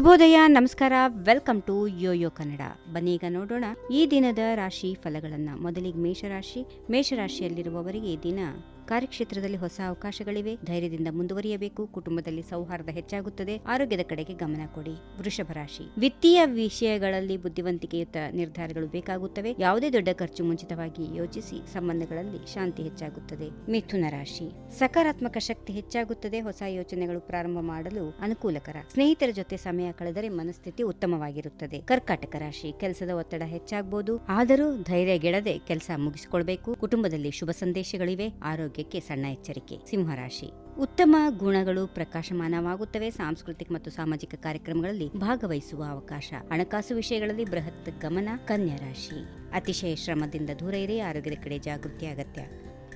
ಶುಭೋದಯ, ನಮಸ್ಕಾರ, welcome to Yoyo Kannada. ಬನ್ನೀಗ ನೋಡೋಣ ಈ ದಿನದ ರಾಶಿ ಫಲಗಳನ್ನ. ಮೊದಲಿಗೆ ಮೇಷರಾಶಿಯಲ್ಲಿರುವವರಿಗೆ ಈ ದಿನ ಕಾರ್ಯಕ್ಷೇತ್ರದಲ್ಲಿ ಹೊಸ ಅವಕಾಶಗಳಿವೆ. ಧೈರ್ಯದಿಂದ ಮುಂದುವರಿಯಬೇಕು. ಕುಟುಂಬದಲ್ಲಿ ಸೌಹಾರ್ದ ಹೆಚ್ಚಾಗುತ್ತದೆ. ಆರೋಗ್ಯದ ಕಡೆಗೆ ಗಮನ ಕೊಡಿ. ವೃಷಭ ರಾಶಿ, ವಿತ್ತೀಯ ವಿಷಯಗಳಲ್ಲಿ ಬುದ್ಧಿವಂತಿಕೆಯುತ ನಿರ್ಧಾರಗಳು ಬೇಕಾಗುತ್ತವೆ. ಯಾವುದೇ ದೊಡ್ಡ ಖರ್ಚು ಮುಂಚಿತವಾಗಿ ಯೋಚಿಸಿ. ಸಂಬಂಧಗಳಲ್ಲಿ ಶಾಂತಿ ಹೆಚ್ಚಾಗುತ್ತದೆ. ಮಿಥುನ ರಾಶಿ, ಸಕಾರಾತ್ಮಕ ಶಕ್ತಿ ಹೆಚ್ಚಾಗುತ್ತದೆ. ಹೊಸ ಯೋಚನೆಗಳು ಪ್ರಾರಂಭ ಮಾಡಲು ಅನುಕೂಲಕರ. ಸ್ನೇಹಿತರ ಜೊತೆ ಸಮಯ ಕಳೆದರೆ ಮನಸ್ಥಿತಿ ಉತ್ತಮವಾಗಿರುತ್ತದೆ. ಕರ್ಕಾಟಕ ರಾಶಿ, ಕೆಲಸದ ಒತ್ತಡ ಹೆಚ್ಚಾಗಬಹುದು, ಆದರೂ ಧೈರ್ಯಗೆಡದೆ ಕೆಲಸ ಮುಗಿಸಿಕೊಳ್ಬೇಕು. ಕುಟುಂಬದಲ್ಲಿ ಶುಭ ಸಂದೇಶಗಳಿವೆ. ಆರೋಗ್ಯಕ್ಕೆ ಸಣ್ಣ ಎಚ್ಚರಿಕೆ. ಸಿಂಹರಾಶಿ, ಉತ್ತಮ ಗುಣಗಳು ಪ್ರಕಾಶಮಾನವಾಗುತ್ತವೆ. ಸಾಂಸ್ಕೃತಿಕ ಮತ್ತು ಸಾಮಾಜಿಕ ಕಾರ್ಯಕ್ರಮಗಳಲ್ಲಿ ಭಾಗವಹಿಸುವ ಅವಕಾಶ. ಹಣಕಾಸು ವಿಷಯಗಳಲ್ಲಿ ಬೃಹತ್ ಗಮನ. ಕನ್ಯಾ ರಾಶಿ, ಅತಿಶಯ ಶ್ರಮದಿಂದ ದೂರ ಇರಿ. ಆರೋಗ್ಯದ ಕಡೆ ಜಾಗೃತಿ ಅಗತ್ಯ.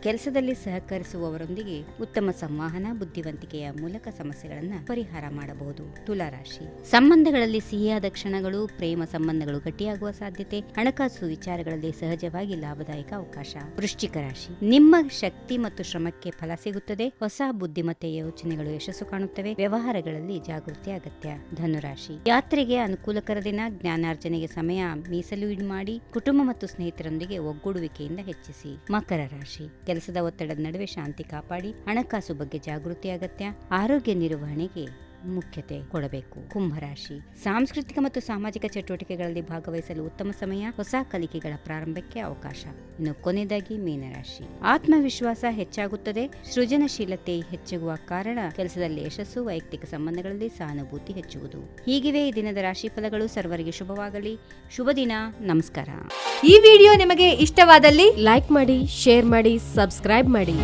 ಕೆಲಸದಲ್ಲಿ ಸಹಕರಿಸುವವರೊಂದಿಗೆ ಉತ್ತಮ ಸಂವಹನ, ಬುದ್ಧಿವಂತಿಕೆಯ ಮೂಲಕ ಸಮಸ್ಯೆಗಳನ್ನು ಪರಿಹಾರ ಮಾಡಬಹುದು. ತುಲಾರಾಶಿ, ಸಂಬಂಧಗಳಲ್ಲಿ ಸಿಹಿಯಾದ ಕ್ಷಣಗಳು. ಪ್ರೇಮ ಸಂಬಂಧಗಳು ಗಟ್ಟಿಯಾಗುವ ಸಾಧ್ಯತೆ. ಹಣಕಾಸು ವಿಚಾರಗಳಲ್ಲಿ ಸಹಜವಾಗಿ ಲಾಭದಾಯಕ ಅವಕಾಶ. ವೃಶ್ಚಿಕ ರಾಶಿ, ನಿಮ್ಮ ಶಕ್ತಿ ಮತ್ತು ಶ್ರಮಕ್ಕೆ ಫಲ ಸಿಗುತ್ತದೆ. ಹೊಸ ಬುದ್ಧಿಮತ್ತೆಯ ಯೋಚನೆಗಳು ಯಶಸ್ಸು ಕಾಣುತ್ತವೆ. ವ್ಯವಹಾರಗಳಲ್ಲಿ ಜಾಗೃತಿ ಅಗತ್ಯ. ಧನುರಾಶಿ, ಯಾತ್ರೆಗೆ ಅನುಕೂಲಕರ ದಿನ. ಜ್ಞಾನಾರ್ಜನೆಗೆ ಸಮಯ ಮೀಸಲು ಮಾಡಿ. ಕುಟುಂಬ ಮತ್ತು ಸ್ನೇಹಿತರೊಂದಿಗೆ ಒಗ್ಗೂಡುವಿಕೆಯಿಂದ ಹೆಚ್ಚಿಸಿ. ಮಕರ ರಾಶಿ, ಕೆಲಸದ ಒತ್ತಡದ ನಡುವೆ ಶಾಂತಿ ಕಾಪಾಡಿ. ಹಣಕಾಸು ಬಗ್ಗೆ ಜಾಗೃತಿ ಅಗತ್ಯ. ಆರೋಗ್ಯ ನಿರ್ವಹಣೆಗೆ ಮುಖ್ಯತೆ ಕೊಡಬೇಕು. ಕುಂಭರಾಶಿ, ಸಾಂಸ್ಕೃತಿಕ ಮತ್ತು ಸಾಮಾಜಿಕ ಚಟುವಟಿಕೆಗಳಲ್ಲಿ ಭಾಗವಹಿಸಲು ಉತ್ತಮ ಸಮಯ. ಹೊಸ ಕಲಿಕೆಗಳ ಪ್ರಾರಂಭಕ್ಕೆ ಅವಕಾಶ. ಇನ್ನು ಕೊನೆಯದಾಗಿ ಮೀನರಾಶಿ, ಆತ್ಮವಿಶ್ವಾಸ ಹೆಚ್ಚಾಗುತ್ತದೆ. ಸೃಜನಶೀಲತೆ ಹೆಚ್ಚುವ ಕಾರಣ ಕೆಲಸದಲ್ಲಿ ಯಶಸ್ಸು. ವೈಯಕ್ತಿಕ ಸಂಬಂಧಗಳಲ್ಲಿ ಸಹಾನುಭೂತಿ ಹೆಚ್ಚುವುದು. ಹೀಗಿವೆ ಈ ದಿನದ ರಾಶಿ ಫಲಗಳು. ಸರ್ವರಿಗೆ ಶುಭವಾಗಲಿ. ಶುಭ ದಿನ. ನಮಸ್ಕಾರ. ಈ ವಿಡಿಯೋ ನಿಮಗೆ ಇಷ್ಟವಾದಲ್ಲಿ ಲೈಕ್ ಮಾಡಿ, ಶೇರ್ ಮಾಡಿ, ಸಬ್ಸ್ಕ್ರೈಬ್ ಮಾಡಿ.